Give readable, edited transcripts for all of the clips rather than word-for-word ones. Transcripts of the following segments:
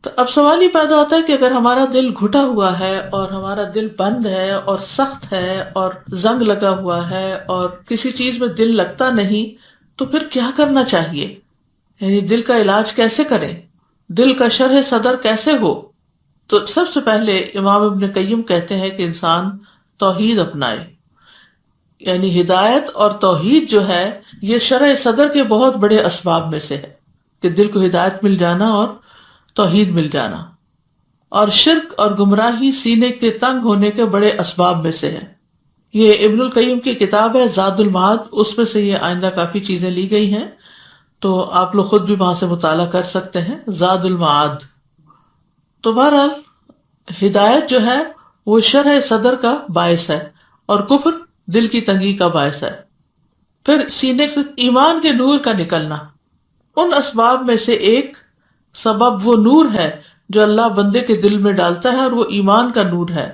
تو اب سوال یہ پیدا ہوتا ہے کہ اگر ہمارا دل گھٹا ہوا ہے اور ہمارا دل بند ہے اور سخت ہے اور زنگ لگا ہوا ہے اور کسی چیز میں دل لگتا نہیں، تو پھر کیا کرنا چاہیے؟ یعنی دل کا علاج کیسے کریں؟ دل کا شرح صدر کیسے ہو؟ تو سب سے پہلے امام ابن قیم کہتے ہیں کہ انسان توحید اپنائے. یعنی ہدایت اور توحید جو ہے یہ شرح صدر کے بہت بڑے اسباب میں سے ہے کہ دل کو ہدایت مل جانا اور توحید مل جانا. اور شرک اور گمراہی سینے کے تنگ ہونے کے بڑے اسباب میں سے ہے. یہ ابن القیم کی کتاب ہے زاد المعاد، اس میں سے یہ آئندہ کافی چیزیں لی گئی ہیں، تو آپ لوگ خود بھی وہاں سے مطالعہ کر سکتے ہیں، زاد المعاد. تو بہرحال ہدایت جو ہے وہ شرح صدر کا باعث ہے اور کفر دل کی تنگی کا باعث ہے. پھر سینے سے ایمان کے نور کا نکلنا، ان اسباب میں سے ایک سبب وہ نور ہے جو اللہ بندے کے دل میں ڈالتا ہے، اور وہ ایمان کا نور ہے.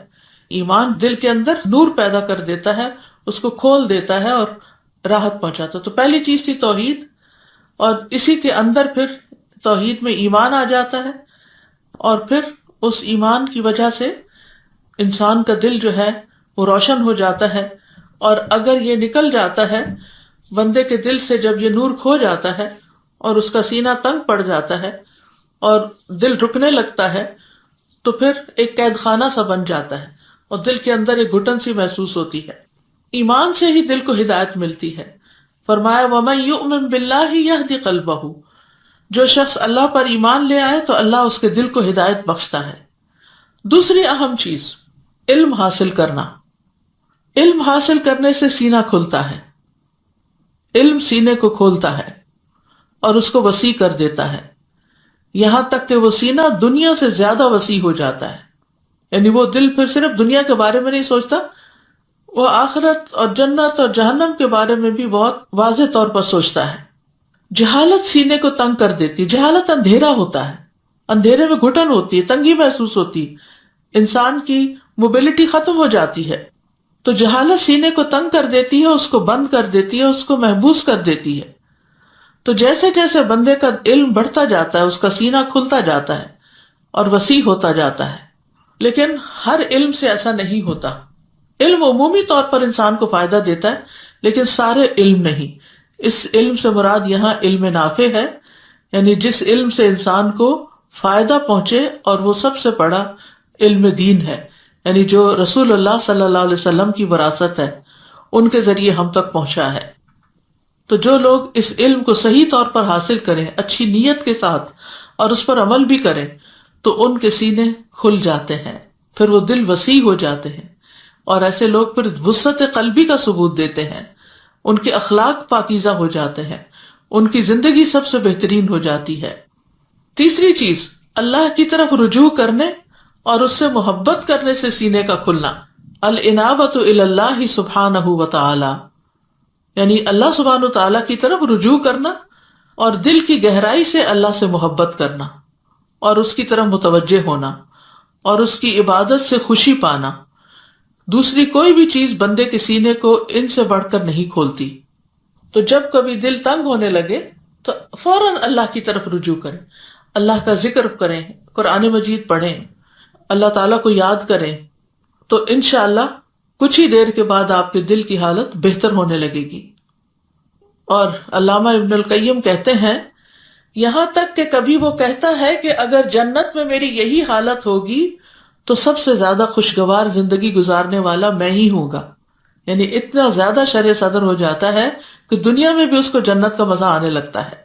ایمان دل کے اندر نور پیدا کر دیتا ہے، اس کو کھول دیتا ہے اور راحت پہنچاتا ہے. تو پہلی چیز تھی توحید، اور اسی کے اندر پھر توحید میں ایمان آ جاتا ہے، اور پھر اس ایمان کی وجہ سے انسان کا دل جو ہے وہ روشن ہو جاتا ہے. اور اگر یہ نکل جاتا ہے بندے کے دل سے، جب یہ نور کھو جاتا ہے اور اس کا سینہ تنگ پڑ جاتا ہے اور دل رکنے لگتا ہے، تو پھر ایک قید خانہ سا بن جاتا ہے اور دل کے اندر ایک گھٹن سی محسوس ہوتی ہے. ایمان سے ہی دل کو ہدایت ملتی ہے. فرمایا وَمَن يُؤْمِن بِاللَّهِ يَهْدِ قَلْبَهُ، جو شخص اللہ پر ایمان لے آئے تو اللہ اس کے دل کو ہدایت بخشتا ہے. دوسری اہم چیز علم حاصل کرنا. علم حاصل کرنے سے سینہ کھلتا ہے. علم سینے کو کھولتا ہے اور اس کو وسیع کر دیتا ہے، یہاں تک کہ وہ سینہ دنیا سے زیادہ وسیع ہو جاتا ہے. یعنی وہ دل پھر صرف دنیا کے بارے میں نہیں سوچتا، وہ آخرت اور جنت اور جہنم کے بارے میں بھی بہت واضح طور پر سوچتا ہے. جہالت سینے کو تنگ کر دیتی. جہالت اندھیرا ہوتا ہے، اندھیرے میں گھٹن ہوتی ہے، تنگی محسوس ہوتی، انسان کی موبلٹی ختم ہو جاتی ہے. تو جہالت سینے کو تنگ کر دیتی ہے، اس کو بند کر دیتی ہے، اس کو محبوس کر دیتی ہے. تو جیسے جیسے بندے کا علم بڑھتا جاتا ہے اس کا سینہ کھلتا جاتا ہے اور وسیع ہوتا جاتا ہے. لیکن ہر علم سے ایسا نہیں ہوتا. علم عمومی طور پر انسان کو فائدہ دیتا ہے، لیکن سارے علم نہیں. اس علم سے مراد یہاں علم نافع ہے، یعنی جس علم سے انسان کو فائدہ پہنچے، اور وہ سب سے بڑا علم دین ہے، یعنی جو رسول اللہ صلی اللہ علیہ وسلم کی وراثت ہے، ان کے ذریعے ہم تک پہنچا ہے. تو جو لوگ اس علم کو صحیح طور پر حاصل کریں اچھی نیت کے ساتھ اور اس پر عمل بھی کریں، تو ان کے سینے کھل جاتے ہیں، پھر وہ دل وسیع ہو جاتے ہیں، اور ایسے لوگ پھر وسعت قلبی کا ثبوت دیتے ہیں. ان کے اخلاق پاکیزہ ہو جاتے ہیں، ان کی زندگی سب سے بہترین ہو جاتی ہے. تیسری چیز اللہ کی طرف رجوع کرنے اور اس سے محبت کرنے سے سینے کا کھلنا. الانابۃ الی اللہ سبحانہ وتعالی، یعنی اللہ سبحانہ وتعالی کی طرف رجوع کرنا اور دل کی گہرائی سے اللہ سے محبت کرنا اور اس کی طرف متوجہ ہونا اور اس کی عبادت سے خوشی پانا. دوسری کوئی بھی چیز بندے کے سینے کو ان سے بڑھ کر نہیں کھولتی. تو جب کبھی دل تنگ ہونے لگے تو فوراً اللہ کی طرف رجوع کریں، اللہ کا ذکر کریں، قرآن مجید پڑھیں، اللہ تعالیٰ کو یاد کریں، تو انشاءاللہ کچھ ہی دیر کے بعد آپ کے دل کی حالت بہتر ہونے لگے گی. اور علامہ ابن القیم کہتے ہیں یہاں تک کہ کبھی وہ کہتا ہے کہ اگر جنت میں میری یہی حالت ہوگی تو سب سے زیادہ خوشگوار زندگی گزارنے والا میں ہی ہوں گا. یعنی اتنا زیادہ شرح صدر ہو جاتا ہے کہ دنیا میں بھی اس کو جنت کا مزہ آنے لگتا ہے.